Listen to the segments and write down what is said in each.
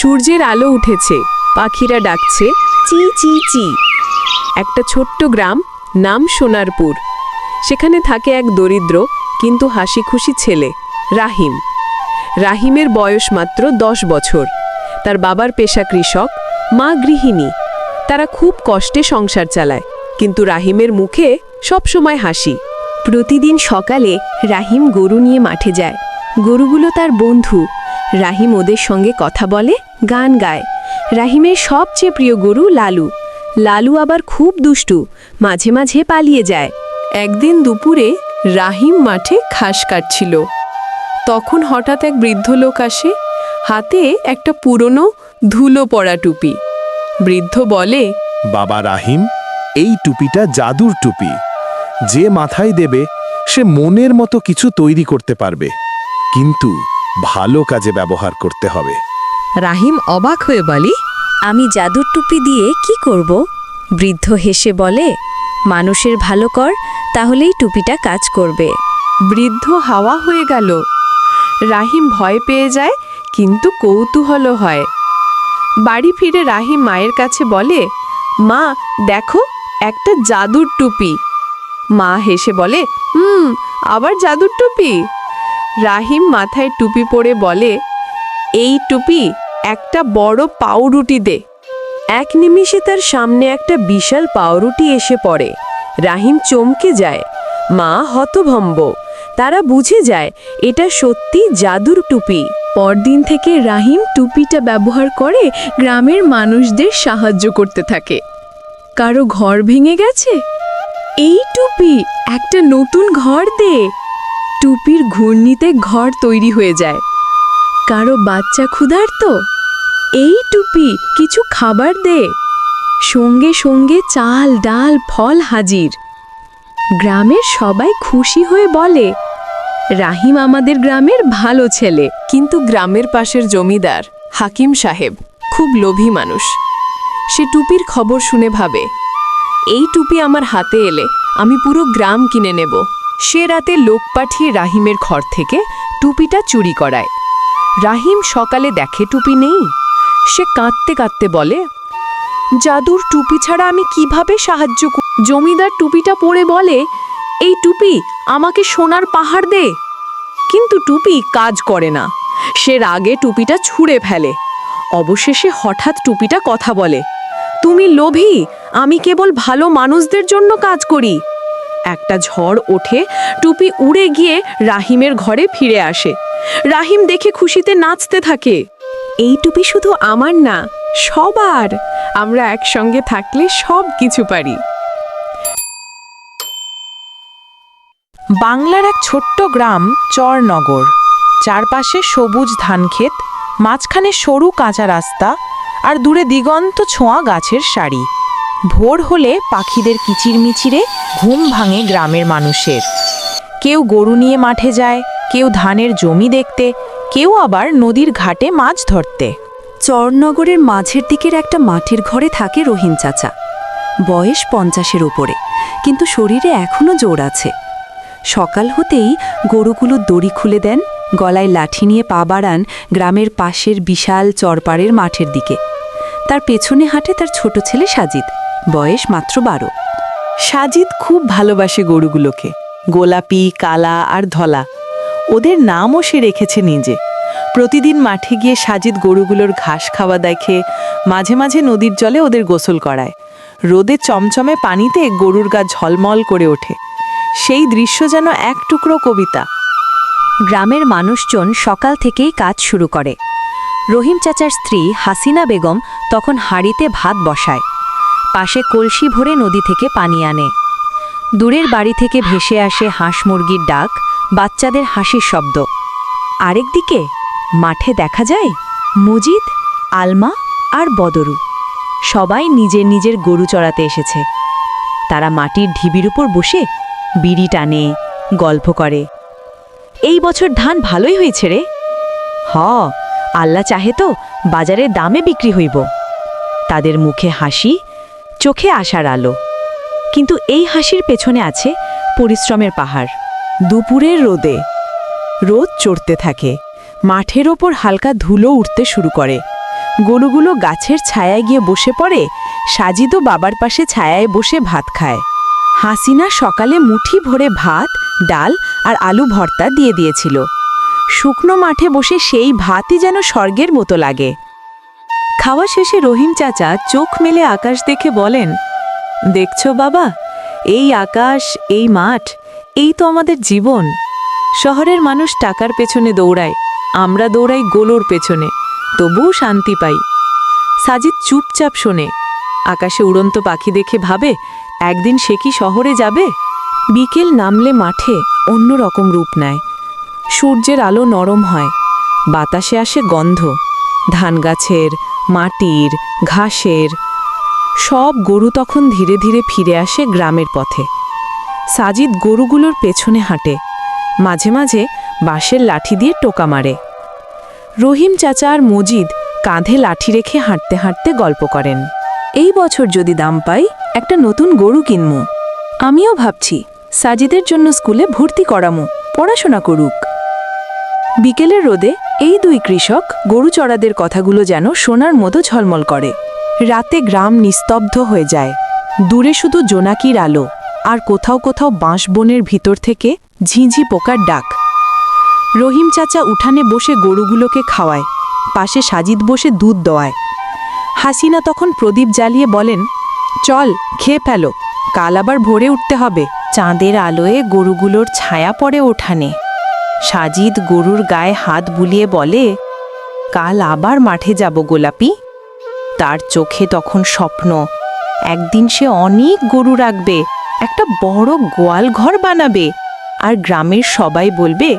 সূর্যের আলো উঠেছে, পাখিরা ডাকছে চি চি চি। একটা ছোট্ট গ্রাম, নাম সোনারপুর। সেখানে থাকে এক দরিদ্র কিন্তু হাসি খুশি ছেলে, রাহিম। রাহিমের বয়স মাত্র 10 বছর। তার বাবার পেশা কৃষক, মা গৃহিণী। তারা খুব কষ্টে সংসার চালায়, কিন্তু রাহিমের মুখে সবসময় হাসি। প্রতিদিন সকালে রাহিম গরু নিয়ে মাঠে যায়। গরুগুলো তার বন্ধু। রাহিম ওদের সঙ্গে কথা বলে, গান গায়। রাহিমের সবচেয়ে প্রিয় গরু লালু। লালু আবার খুব দুষ্টু, মাঝে মাঝে পালিয়ে যায়। একদিন দুপুরে রাহিম মাঠে ঘাস কাটছিল। তখন হঠাৎ এক বৃদ্ধ লোক আসে, হাতে একটা পুরনো ধুলো পড়া টুপি। বৃদ্ধ বলে, বাবা রাহিম, এই টুপিটা জাদুর টুপি। যে মাথায় দেবে সে মনের মতো কিছু তৈরি করতে পারবে, কিন্তু ভালো কাজে ব্যবহার করতে হবে। রাহিম অবাক হয়ে বলে, আমি জাদুর টুপি দিয়ে কি করব? বৃদ্ধ হেসে বলে, মানুষের ভালো কর, তাহলেই টুপিটা কাজ করবে। বৃদ্ধ হাওয়া হয়ে গেল। রাহিম ভয় পেয়ে যায়, কিন্তু কৌতূহল হয়। বাড়ি ফিরে রাহিম মায়ের কাছে বলে, মা দেখো, একটা জাদুর টুপি। মা হেসে বলে, আবার জাদুর টুপি? রাহিম মাথায় টুপি পরে বলে, এই টুপি একটা বড় পাউরুটি দে। এক নিমিষে তার সামনে একটা বিশাল পাউরুটি এসে পড়ে। রাহিম চমকে যায়, মা হতভম্ব। তারা বুঝে যায় এটা সত্যি জাদুর টুপি। পরদিন থেকে রাহিম টুপিটা ব্যবহার করে গ্রামের মানুষদের সাহায্য করতে থাকে। কারো ঘর ভেঙে গেছে, এই টুপি একটা নতুন ঘর দে। টুপির ঘূর্ণিতে ঘর তৈরি হয়ে যায়। কারো বাচ্চা ক্ষুধার্ত, এই টুপি কিছু খাবার দে। সঙ্গে সঙ্গে চাল ডাল ফল হাজির। গ্রামের সবাই খুশি হয়ে বলে, রাহিম আমাদের গ্রামের ভালো ছেলে। কিন্তু গ্রামের পাশের জমিদার হাকিম সাহেব খুব লোভী মানুষ। সে টুপির খবর শুনে ভাবে, এই টুপি আমার হাতে এলে আমি পুরো গ্রাম কিনে নেব। সে রাতে লোক পাঠিয়ে রাহিমের ঘর থেকে টুপিটা চুরি করায়। রাহিম সকালে দেখে টুপি নেই। সে কাঁদতে কাঁদতে বলে, জাদুর টুপি ছাড়া আমি কিভাবে সাহায্য করব? জমিদার টুপিটা পরে বলে, এই টুপি আমাকে সোনার পাহাড় দে। কিন্তু টুপি কাজ করে না। সে রাগে টুপিটা ছুঁড়ে ফেলে। অবশেষে হঠাৎ টুপিটা কথা বলে, তুমি লোভী, আমি কেবল ভালো মানুষদের জন্য কাজ করি। একটা ঝড় ওঠে, টুপি উড়ে গিয়ে রাহিমের ঘরে ফিরে আসে। রাহিম দেখে খুশিতে নাচতে থাকে। এই টুপি শুধু আমার না, সবার। আমরা একসঙ্গে থাকলে সব কিছু পারি। বাংলার এক ছোট্ট গ্রাম চরনগর। চারপাশে সবুজ ধানক্ষেত, মাঝখানে সরু কাঁচা রাস্তা, আর দূরে দিগন্ত ছোঁয়া গাছের সারি। ভোর হলে পাখিদের কিচিরমিচিরে ঘুম ভাঙে গ্রামের মানুষের। কেউ গরু নিয়ে মাঠে যায়, কেউ ধানের জমি দেখতে, কেউ আবার নদীর ঘাটে মাছ ধরতে। চরনগরের মাঝের দিকের একটা মাটির ঘরে থাকে রহিম চাচা। বয়স 50-এর উপরে, কিন্তু শরীরে এখনো জোর আছে। সকাল হতেই গরুগুলো দড়ি খুলে দেন, গলায় লাঠি নিয়ে পা বাড়ান গ্রামের পাশের বিশাল চরপাড়ের মাঠের দিকে। তার পেছনে হাঁটে তার ছোট ছেলে সাজিদ, বয়স মাত্র 12। সাজিদ খুব ভালোবাসে গরুগুলোকে, গোলাপি, কালা আর ধলা। ওদের নামও সে রেখেছে নিজে। প্রতিদিন মাঠে গিয়ে সাজিদ গরুগুলোর ঘাস খাওয়া দেখে, মাঝে মাঝে নদীর জলে ওদের গোসল করায়। রোদে চমচমে পানিতে গরুর গা ঝলমল করে ওঠে। সেই দৃশ্য যেন এক টুকরো কবিতা। গ্রামের মানুষজন সকাল থেকেই কাজ শুরু করে। রহিম চাচার স্ত্রী হাসিনা বেগম তখন হাঁড়িতে ভাত বসায়। পাশে কলসি ভরে নদী থেকে পানি আনে। দূরের বাড়ি থেকে ভেসে আসে হাঁস মুরগির ডাক, বাচ্চাদের হাসির শব্দ। আরেকদিকে মাঠে দেখা যায় মজিদ, আলমা আর বদরু। সবাই নিজের নিজের গরু চড়াতে এসেছে। তারা মাটির ঢিবির উপর বসে বিড়ি টানে, গল্প করে। এই বছর ধান ভালোই হয়েছে রে। আল্লাহ চাহে তো বাজারে দামে বিক্রি হইব। তাদের মুখে হাসি, চোখে আশার আলো। কিন্তু এই হাসির পেছনে আছে পরিশ্রমের পাহাড়। দুপুরের রোদে রোদ চড়তে থাকে, মাঠের ওপর হালকা ধুলো উঠতে শুরু করে। গরুগুলো গাছের ছায়ায় গিয়ে বসে পড়ে। সাজিদও বাবার পাশে ছায়ায় বসে ভাত খায়। হাসিনা সকালে মুঠি ভরে ভাত, ডাল আর আলু ভর্তা দিয়ে দিয়েছিল। শুকনো মাঠে বসে সেই ভাতই যেন স্বর্গের মতো লাগে। খাওয়া শেষে রহিম চাচা চোখ মেলে আকাশ দেখে বলেন, দেখছো বাবা, এই আকাশ, এই মাঠ, এই তো আমাদের জীবন। শহরের মানুষ টাকার পেছনে দৌড়ায়, আমরা দৌড়াই গোলোর পেছনে, তবুও শান্তি পাই। সাজিদ চুপচাপ শোনে। আকাশে উড়ন্ত পাখি দেখে ভাবে, একদিন সে কি শহরে যাবে? বিকেল নামলে মাঠে অন্য রকম রূপ নেয়। সূর্যের আলো নরম হয়, বাতাসে আসে গন্ধ, ধান গাছের, মাটির, ঘাসের। সব গরু তখন ধীরে ধীরে ফিরে আসে গ্রামের পথে। সাজিদ গরুগুলোর পেছনে হাঁটে, মাঝে মাঝে বাঁশের লাঠি দিয়ে টোকা মারে। রহিম চাচা আর মজিদ কাঁধে লাঠি রেখে হাঁটতে হাঁটতে গল্প করেন। এই বছর যদি দাম পাই, একটা নতুন গরু কিনমু। আমিও ভাবছি সাজিদের জন্য স্কুলে ভর্তি করামু, পড়াশোনা করুক। বিকেলের রোদে এই দুই কৃষক গরু চড়াদের কথাগুলো যেন সোনার মতো ঝলমল করে। রাতে গ্রাম নিস্তব্ধ হয়ে যায়, দূরে শুধু জোনাকির আলো, আর কোথাও কোথাও বাঁশ বনের ভিতর থেকে ঝিঁঝি পোকার ডাক। রহিম চাচা উঠানে বসে গরুগুলোকে খাওয়ায়, পাশে সাজিদ বসে দুধ দোয়ায়। হাসিনা তখন প্রদীপ জ্বালিয়ে বলেন, চল খেয়ে ফেলো, কাল আবার ভোরে উঠতে হবে। চাঁদের আলোয় গরুগুলোর ছায়া পড়ে ওঠানে। সাজিদ গরুর গায়ে হাত বুলিয়ে বলে, কাল আবার মাঠে যাব গোলাপি। তার চোখে তখন স্বপ্ন, একদিন সে অনেক গরু রাখবে, একটা বড় গোয়াল ঘর বানাবে, আর গ্রামের সবাই বলবে,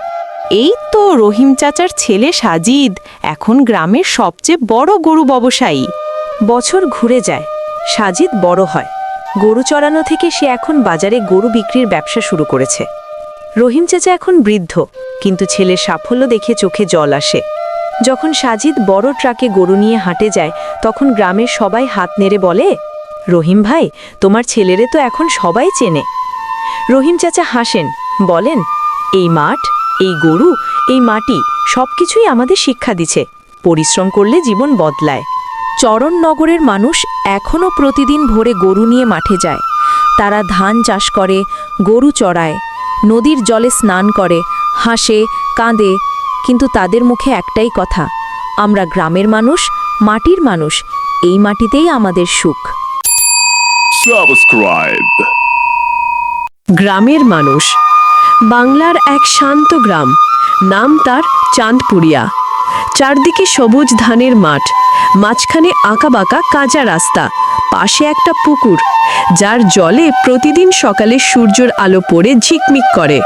এই তো রহিম চাচার ছেলে সাজিদ এখন গ্রামের সবচেয়ে বড় গরু ব্যবসায়ী। বছর ঘুরে যায়, সাজিদ বড় হয়। গরু চড়ানো থেকে সে এখন বাজারে গরু বিক্রির ব্যবসা শুরু করেছে। রহিম চাচা এখন বৃদ্ধ, কিন্তু ছেলের সাফল্য দেখে চোখে জল আসে। যখন সাজিদ বড় ট্রাকে গরু নিয়ে হাঁটে যায়, তখন গ্রামের সবাই হাত নেড়ে বলে, রহিম ভাই, তোমার ছেলেরে তো এখন সবাই চেনে। রহিম চাচা হাসেন, বলেন, এই মাঠ, এই গরু, এই মাটি সবকিছুই আমাদের শিক্ষা দিচ্ছে, পরিশ্রম করলে জীবন বদলায়। চরণনগরের মানুষ এখনও প্রতিদিন ভোরে গরু নিয়ে মাঠে যায়। তারা ধান চাষ করে, গরু চড়ায়, নদীর জলে স্নান করে, হাসে, কাঁদে, কিন্তু তাদের মুখে একটাই কথা, আমরা গ্রামের মানুষ, মাটির মানুষ, এই মাটিতেই আমাদের সুখ। Subscribe. গ্রামের মানুষ। বাংলার এক শান্ত গ্রাম, নাম তার চাঁদপুরিয়া। চারদিকে সবুজ ধানের মাঠ, মাঝখানে আঁকাবাঁকা কাঁচা রাস্তা, পাশে একটা পুকুর, যার জলে প্রতিদিন সকালে সূর্যের আলো পড়ে ঝিকমিক করে।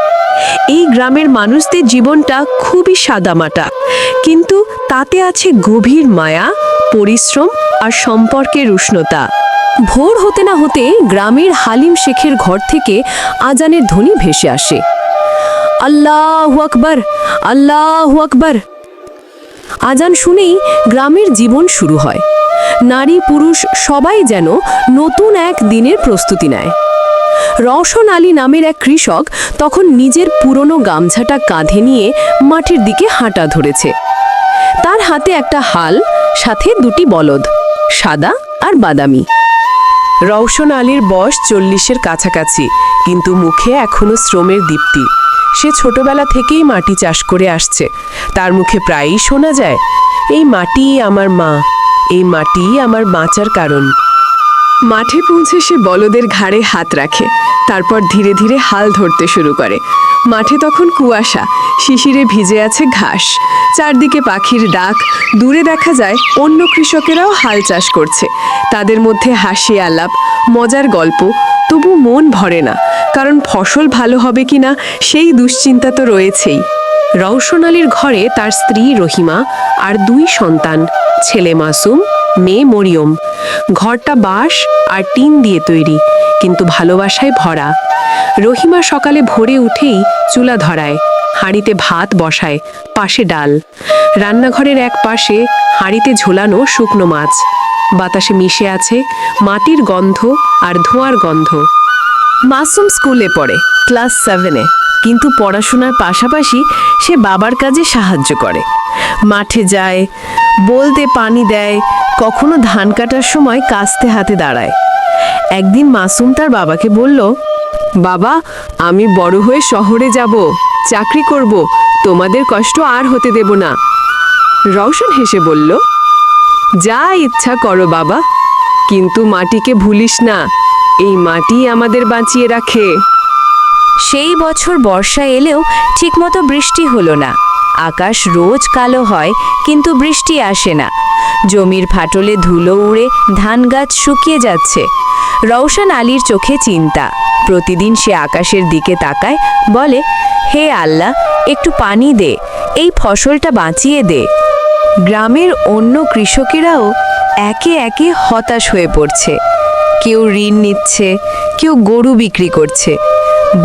এই গ্রামের মানুষদের জীবনটা খুবই সাদামাটা, কিন্তু তাতে আছে গভীর মায়া, পরিশ্রম আর সম্পর্কের উষ্ণতা। ভোর হতে না হতে গ্রামের হালিম শেখের ঘর থেকে আজানের ধ্বনি ভেসে আসে, আল্লাহু আকবার, আল্লাহু আকবার। আজান শুনেই গ্রামের জীবন শুরু হয়। নারী পুরুষ সবাই যেন নতুন এক দিনের প্রস্তুতি নেয়। রওশন আলী নামের এক কৃষক তখন নিজের পুরনো গামছাটা কাঁধে নিয়ে মাঠের দিকে হাঁটা ধরেছে। তার হাতে একটা হাল, সাথে দুটি বলদ, সাদা আর বাদামি। রওশন আলীর বয়স 40-এর কাছাকাছি, কিন্তু মুখে এখনো শ্রমের দীপ্তি। সে ছোটবেলা থেকেই মাটি চাষ করে আসছে। তার মুখে প্রায়ই শোনা যায়, এই মাটিই আমার মা, এই মাটিই আমার বাঁচার কারণ। মাঠে পৌঁছে সে বলদের ঘাড়ে হাত রাখে, তারপর ধীরে ধীরে হাল ধরতে শুরু করে। মাঠে তখন কুয়াশা, শিশিরে ভিজে আছে ঘাস, চারদিকে পাখির ডাক। দূরে দেখা যায় অন্য কৃষকেরাও হাল চাষ করছে, তাদের মধ্যে হাসি আলাপ, মজার গল্প। তবু মন ভরে না, কারণ ফসল ভালো হবে কিনা সেই দুশ্চিন্তা তো রয়েছেই। রওশন আলীর ঘরে তার স্ত্রী রহিমা আর 2 সন্তান, ছেলে মাসুম, মেয়ে মরিয়ম। ঘরটা বাঁশ আর টিন দিয়ে তৈরি, কিন্তু ভালোবাসায় ভরা। রহিমা সকালে ভোরে উঠেই চুলা ধরায়, হাঁড়িতে ভাত বসায়, পাশে ডাল। রান্নাঘরের এক পাশে হাঁড়িতে ঝোলানো শুকনো মাছ। বাতাসে মিশে আছে মাটির গন্ধ আর ধোঁয়ার গন্ধ। মাসুম স্কুলে পড়ে, ক্লাস 7-এ, কিন্তু পড়াশোনার পাশাপাশি সে বাবার কাজে সাহায্য করে। মাঠে যায়, বলতে পানি দেয়, কখনো ধান কাটার সময় কাস্তে হাতে দাঁড়ায়। একদিন মাসুম তার বাবাকে বলল, বাবা, আমি বড় হয়ে শহরে যাব, চাকরি করব, তোমাদের কষ্ট আর হতে দেব না। রওশন হেসে বলল, যা ইচ্ছা করো বাবা, কিন্তু মাটিকে ভুলিস না, এই মাটি আমাদের বাঁচিয়ে রাখে। সেই বছর বর্ষা এলেও ঠিকমতো বৃষ্টি হলো না। আকাশ রোজ কালো হয়, কিন্তু বৃষ্টি আসে না। জমির ফাটলে ধুলো উড়ে ধান গাছ শুকিয়ে যাচ্ছে। রওশন আলীর চোখে চিন্তা। প্রতিদিন সে আকাশের দিকে তাকায়, বলে, হে আল্লাহ, একটু পানি দে, এই ফসলটা বাঁচিয়ে দে। গ্রামের অন্য কৃষকেরাও একে একে হতাশ হয়ে পড়ছে। কেউ ঋণ নিচ্ছে, কেউ গরু বিক্রি করছে।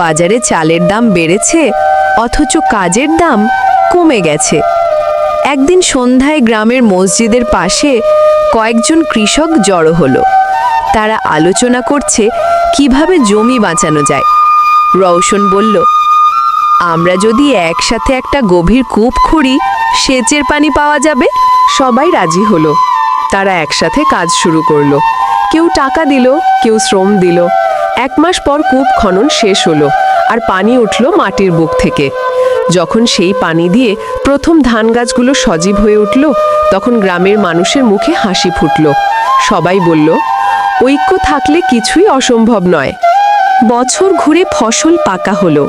বাজারে চালের দাম বেড়েছে, অথচ কাজের দাম কমে গেছে। একদিন সন্ধ্যায় গ্রামের মসজিদের পাশে কয়েকজন কৃষক জড়ো হলো। তারা আলোচনা করছে কিভাবে জমি বাঁচানো যায়। রওশন বলল, আমরা যদি একসাথে একটা গভীর কূপ খুঁড়ি, সেচের পানি পাওয়া যাবে। সবাই রাজি হলো। তারা একসাথে কাজ শুরু করলো। কেউ টাকা দিল, কেউ শ্রম দিল। 1 মাস পর কূপ খনন শেষ হলো, আর পানি উঠল মাটির বুক থেকে। যখন সেই পানি দিয়ে প্রথম ধান গাছগুলো সজীব হয়ে উঠল, তখন গ্রামের মানুষের মুখে হাসি ফুটল। সবাই বলল, ঐক্য থাকলে কিছুই অসম্ভব নয়। বছর ঘুরে ফসল পাকা হলো।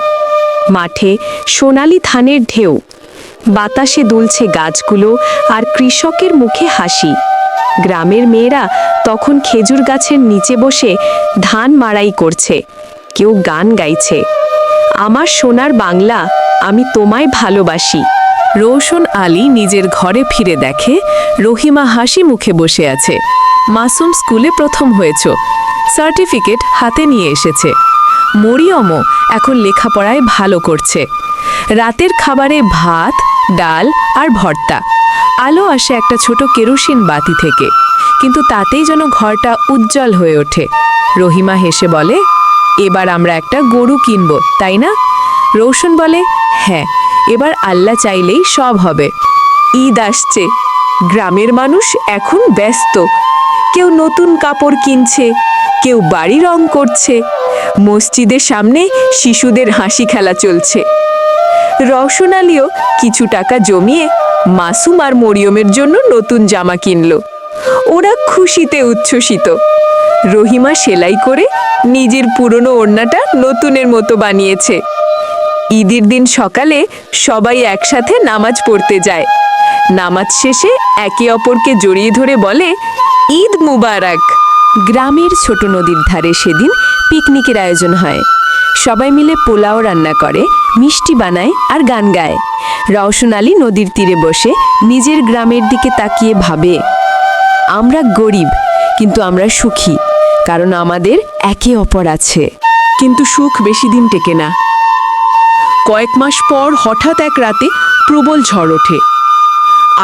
মাঠে সোনালি ধানের ঢেউ, বাতাসে দুলছে গাছগুলো, আর কৃষকের মুখে হাসি। গ্রামের মেয়েরা তখন খেজুর গাছের নিচে বসে ধান মাড়াই করছে। কেউ গান গাইছে, আমার সোনার বাংলা, আমি তোমায় ভালোবাসি। রওশন আলী নিজের ঘরে ফিরে দেখে রহিমা হাসি মুখে বসে আছে। মাসুম স্কুলে প্রথম হয়েছে, সার্টিফিকেট হাতে নিয়ে এসেছে। মরিয়মও এখন লেখাপড়ায় ভালো করছে। রাতের খাবারে ভাত, ডাল আর ভর্তা। আলো আসে একটা ছোট কেরোসিন বাতি থেকে, কিন্তু তাতেই যেন ঘরটা উজ্জ্বল হয়ে ওঠে। রহিমা হেসে বলে, এবার আমরা একটা গরু কিনব, তাই না? রওশন বলে, হ্যাঁ, এবার আল্লাহ চাইলেই সব হবে। ঈদ আসছে, গ্রামের মানুষ এখন ব্যস্ত। কেউ নতুন কাপড় কিনছে, কেউ বাড়ি রং করছে। মসজিদের সামনে শিশুদের হাসি খেলা চলছে। রওশন আলীও কিছু টাকা জমিয়ে মাসুম আর মরিয়মের জন্য নতুন জামা কিনল। ওরা খুশিতে উচ্ছ্বসিত। রহিমা সেলাই করে নিজের পুরনো ওড়নাটা নতুনের মতো বানিয়েছে। ঈদের দিন সকালে সবাই একসাথে নামাজ পড়তে যায়। নামাজ শেষে একে অপরকে জড়িয়ে ধরে বলে, ঈদ মুবারক। গ্রামের ছোট নদীর ধারে সেদিন পিকনিকের আয়োজন হয়। সবাই মিলে পোলাও রান্না করে, মিষ্টি বানায় আর গান গায়। রওশন আলী নদীর তীরে বসে নিজের গ্রামের দিকে তাকিয়ে ভাবে, আমরা গরিব, কিন্তু আমরা সুখী, কারণ আমাদের একে অপর আছে। কিন্তু সুখ বেশি দিন টেকে না। কয়েক মাস পর হঠাৎ এক রাতে প্রবল ঝড় ওঠে।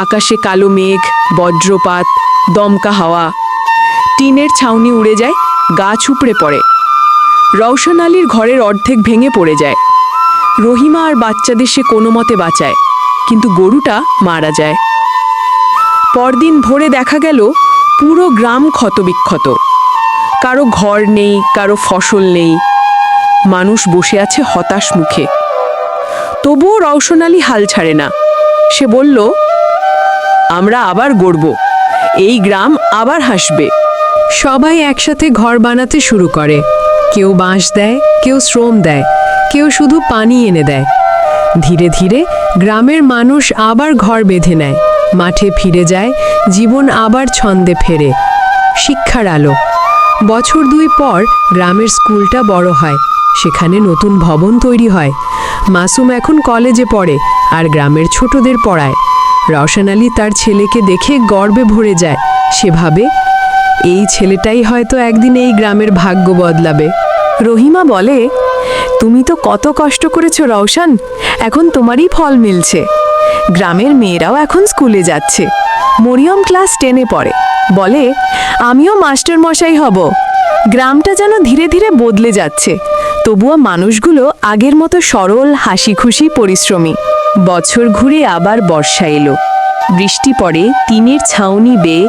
আকাশে কালো মেঘ, বজ্রপাত, দমকা হাওয়া। টিনের ছাউনি উড়ে যায়, গাছ উপড়ে পড়ে। রওশন আলীর ঘরের অর্ধেক ভেঙে পড়ে যায়। রহিমা আর বাচ্চাদের সে কোনো মতে বাঁচায়, কিন্তু গরুটা মারা যায়। পরদিন ভোরে দেখা গেল পুরো গ্রাম ক্ষতবিক্ষত। কারো ঘর নেই, কারো ফসল নেই। মানুষ বসে আছে হতাশ মুখে। তবুও রওশন আলী হাল ছাড়ে না। সে বলল, আমরা আবার গড়ব, এই গ্রাম আবার হাসবে। সবাই একসাথে ঘর বানাতে শুরু করে। কেউ বাঁশ দেয়, কেউ শ্রম দেয়, কেউ শুধু পানি এনে দেয়। ধীরে ধীরে গ্রামের মানুষ আবার ঘর বেঁধে নেয়, মাঠে ফিরে যায়, জীবন আবার ছন্দে ফেরে। শিক্ষার আলো। বছর 2 পর গ্রামের স্কুলটা বড় হয়। সেখানে নতুন ভবন তৈরি হয়। মাসুম এখন কলেজে পড়ে আর গ্রামের ছোটদের পড়ায়। রওশন আলী তার ছেলেকে দেখে গর্বে ভরে যায়। সে ভাবে, এই ছেলেটাই হয়তো একদিন এই গ্রামের ভাগ্য বদলাবে। রহিমা বলে, তুমি তো কত কষ্ট করেছো রওশন, এখন তোমারই ফল মিলছে। গ্রামের মেয়েরাও এখন স্কুলে যাচ্ছে। মরিয়ম ক্লাস 10-এ পড়ে। বলে, আমিও মাস্টার মশাই হব। গ্রামটা যেন ধীরে ধীরে বদলে যাচ্ছে, তবুও মানুষগুলো আগের মতো সরল, হাসি খুশি, পরিশ্রমী। বছর ঘুরে আবার বর্ষা এলো। বৃষ্টি পড়ে টিনের ছাউনি বেয়ে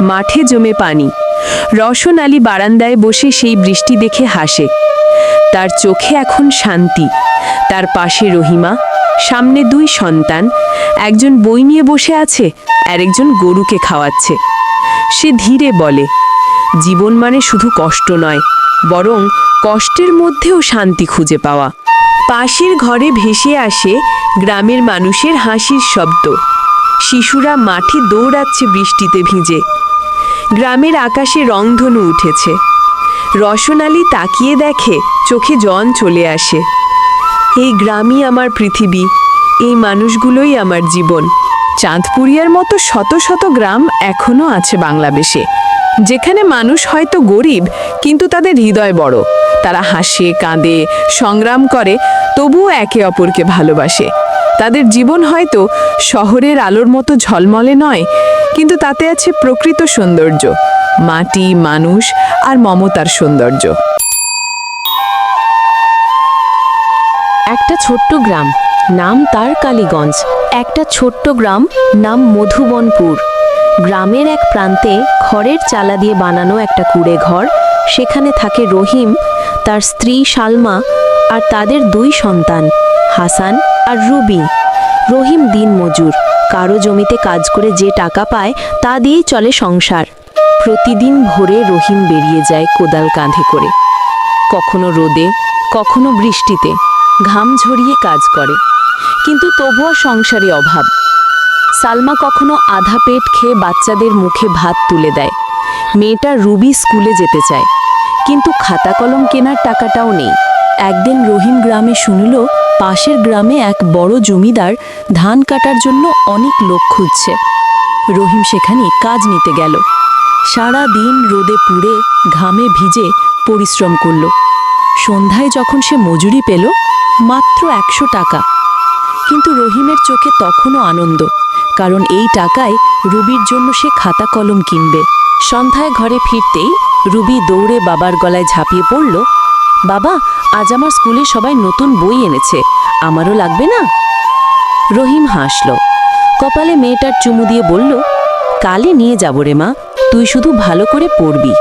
মাঠে জমে পানি। রওশন আলী বারান্দায় বসে সেই বৃষ্টি দেখে হাসে। তার চোখে এখন শান্তি। তার পাশে রহিমা, সামনে 2 সন্তান, একজন বই নিয়ে বসে আছে আর একজন গরুকে খাওয়াচ্ছে। সে ধীরে বলে, জীবন মানে শুধু কষ্ট নয়, বরং কষ্টের মধ্যেও শান্তি খুঁজে পাওয়া। পাশের ঘরে ভেসে আসে গ্রামের মানুষের হাসির শব্দ। শিশুরা মাঠে দৌড়াচ্ছে বৃষ্টিতে ভিজে। গ্রামের আকাশে রংধনু উঠেছে। রওশন আলী তাকিয়ে দেখে, চোখে জল চলে আসে। এই গ্রামই আমার পৃথিবী, এই মানুষগুলোই আমার জীবন। চাঁদপুরিয়ার মতো শত শত গ্রাম এখনও আছে বাংলাদেশে, যেখানে মানুষ হয়তো গরিব কিন্তু তাদের হৃদয় বড়। তারা হাসে, কাঁদে, সংগ্রাম করে, তবুও একে অপরকে ভালোবাসে। তাদের জীবন হয়তো শহরের আলোর মতো ঝলমলে নয়, কিন্তু তাতে আছে প্রকৃত সৌন্দর্য, মাটি, মানুষ আর মমতার সৌন্দর্য। একটা ছোট্ট গ্রাম, নাম তার কালীগঞ্জ। একটা ছোট্ট গ্রাম, নাম মধুবনপুর। গ্রামের এক প্রান্তে খড়ের চালা দিয়ে বানানো একটা কুঁড়ে ঘর। সেখানে থাকে রহিম, তার স্ত্রী সালমা আর তাদের 2 সন্তান, হাসান আর রুবি। রহিম দিনমজুর, কারো জমিতে কাজ করে যে টাকা পায় তা দিয়েই চলে সংসার। প্রতিদিন ভোরে রহিম বেরিয়ে যায় কোদাল কাঁধে করে। কখনো রোদে, কখনো বৃষ্টিতে ঘাম ঝরিয়ে কাজ করে, কিন্তু তবুও সংসারে অভাব। সালমা কখনো আধা পেট খেয়ে বাচ্চাদের মুখে ভাত তুলে দেয়। মেয়েটা রুবি স্কুলে যেতে চায়, কিন্তু খাতা কলম কেনার টাকাটাও নেই। একদিন রহিম গ্রামে শুনল পাশের গ্রামে এক বড় জমিদার ধান কাটার জন্য অনেক লোক খুঁজছে। রহিম সেখানে কাজ নিতে গেল। সারা দিন রোদে পুড়ে ঘামে ভিজে পরিশ্রম করল। সন্ধ্যায় যখন সে মজুরি পেল, মাত্র 100 টাকা। কিন্তু রহিমের চোখে তখনও আনন্দ, কারণ এই টাকায় রুবির জন্য সে খাতা কলম কিনবে। সন্ধ্যায় ঘরে ফিরতেই রুবি দৌড়ে বাবার গলায় ঝাঁপিয়ে পড়ল, বাবা, আজ আমার স্কুলে সবাই নতুন বই এনেছে, আমারও লাগবে না? রহিম হাসল, কপালে মেয়েটার চুমু দিয়ে বলল, কালে নিয়ে যাব রে মা, তুই শুধু ভালো করে পড়বি।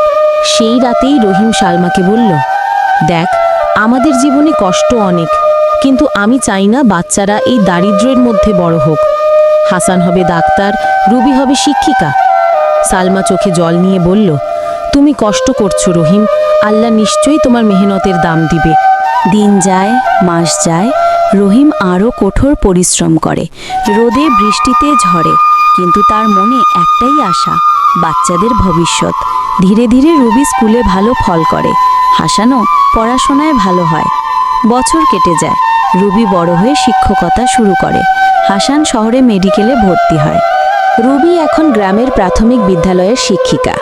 সেই রাতেই রহিম সালমাকে বলল, দেখ, আমাদের জীবনে কষ্ট অনেক, কিন্তু আমি চাই না বাচ্চারা এই দারিদ্র্যের মধ্যে বড় হোক। হাসান হবে ডাক্তার, রুবি হবে শিক্ষিকা। সালমা চোখে জল নিয়ে বলল, তুমি কষ্ট করছো রহিম, আল্লাহ নিশ্চয়ই তোমার মেহনতের দাম দিবে। দিন যায়, মাস যায়, রহিম আরও কঠোর পরিশ্রম করে, রোদে বৃষ্টিতে ঝরে, কিন্তু তার মনে একটাই আশা, বাচ্চাদের ভবিষ্যৎ। ধীরে ধীরে রুবি স্কুলে ভালো ফল করে, হাসানও পড়াশোনায় ভালো হয়। বছর কেটে যায়, রুবি বড় হয়ে শিক্ষকতা শুরু করে, হাসান শহরে মেডিকেলে ভর্তি হয়। রুবি এখন গ্রামের প্রাথমিক বিদ্যালয়ের শিক্ষিকা।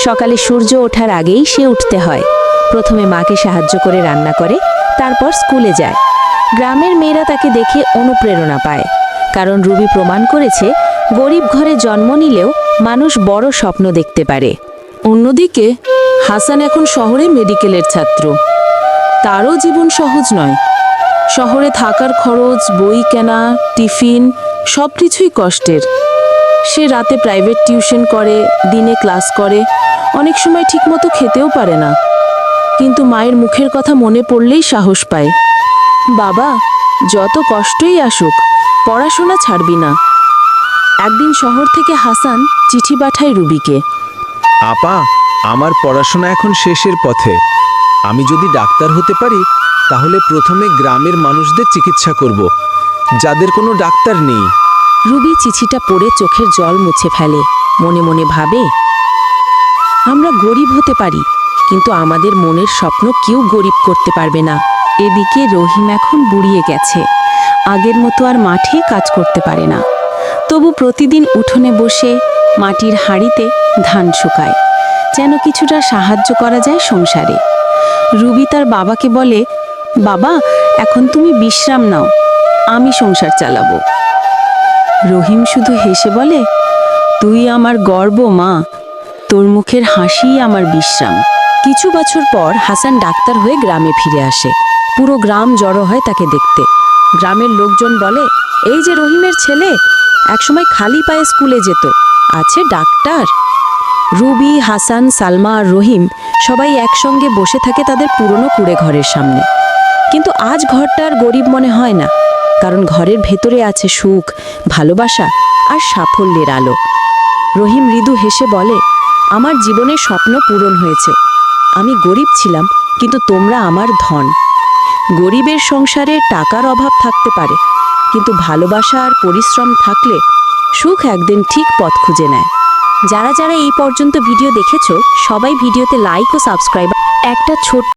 সকালে সূর্য ওঠার আগেই সে উঠতে হয়। প্রথমে মাকে সাহায্য করে রান্না করে, তারপর স্কুলে যায়। গ্রামের মেয়েরা তাকে দেখে অনুপ্রেরণা পায়, কারণ রুবি প্রমাণ করেছে গরিব ঘরে জন্ম নিলেও মানুষ বড় স্বপ্ন দেখতে পারে। অন্যদিকে হাসান এখন শহরে মেডিকেলের ছাত্র। তারও জীবন সহজ নয়। শহরে থাকার খরচ, বই কেনা, টিফিন সব কিছুই কষ্টের। সে রাতে প্রাইভেট টিউশন করে, দিনে ক্লাস করে, অনেক সময় ঠিকমতো খেতেও পারে না। কিন্তু মায়ের মুখের কথা মনে পড়লেই সাহস পায়, বাবা, যত কষ্টই আসুক, পড়াশোনা ছাড়বি না। একদিন শহর থেকে হাসান চিঠি পাঠায় রুবিকে, আপা, আমার পড়াশোনা এখন শেষের পথে। আমি যদি ডাক্তার হতে পারি, তাহলে প্রথমে গ্রামের মানুষদের চিকিৎসা করব, যাদের কোনো ডাক্তার নেই। রুবি চিঠিটা পড়ে চোখের জল মুছে ফেলে, মনে মনে ভাবে, আমরা গরিব হতে পারি, কিন্তু আমাদের মনের স্বপ্ন কেউ গরিব করতে পারবে না। এদিকে রহিম এখন বুড়িয়ে গেছে, আগের মতো আর মাঠে কাজ করতে পারে না। তবু প্রতিদিন উঠোনে বসে মাটির হাঁড়িতে ধান শুকায়, যেন কিছুটা সাহায্য করা যায় সংসারে। রুবি তার বাবাকে বলে, বাবা, এখন তুমি বিশ্রাম নাও, আমি সংসার চালাবো। রহিম শুধু হেসে বলে, তুই আমার গর্ব মা, তোর মুখের হাসিই আমার বিশ্রাম। কিছু বছর পর হাসান ডাক্তার হয়ে গ্রামে ফিরে আসে। পুরো গ্রাম জড়ো হয় তাকে দেখতে। গ্রামের লোকজন বলে, এই যে রহিমের ছেলে, একসময় খালি পায়ে স্কুলে যেত, আছে ডাক্তার। রুবি, হাসান, সালমা আর রহিম সবাই একসঙ্গে বসে থাকে তাদের পুরনো কুড়ে ঘরের সামনে। কিন্তু আজ ঘরটা আর গরিব মনে হয় না, কারণ ঘরের ভেতরে আছে সুখ, ভালোবাসা আর সাফল্যের আলো। রহিম মৃদু হেসে বলে, আমার জীবনের স্বপ্ন পূরণ হয়েছে। আমি গরিব ছিলাম, কিন্তু তোমরা আমার ধন। গরিবের সংসারে টাকার অভাব থাকতে পারে, কিন্তু ভালোবাসা আর পরিশ্রম থাকলে সুখ একদিন ঠিক পথ খুঁজে নেয়। যারা যারা এই পর্যন্ত ভিডিও দেখেছো, সবাই ভিডিওতে লাইক ও সাবস্ক্রাইব। একটা ছোট্ট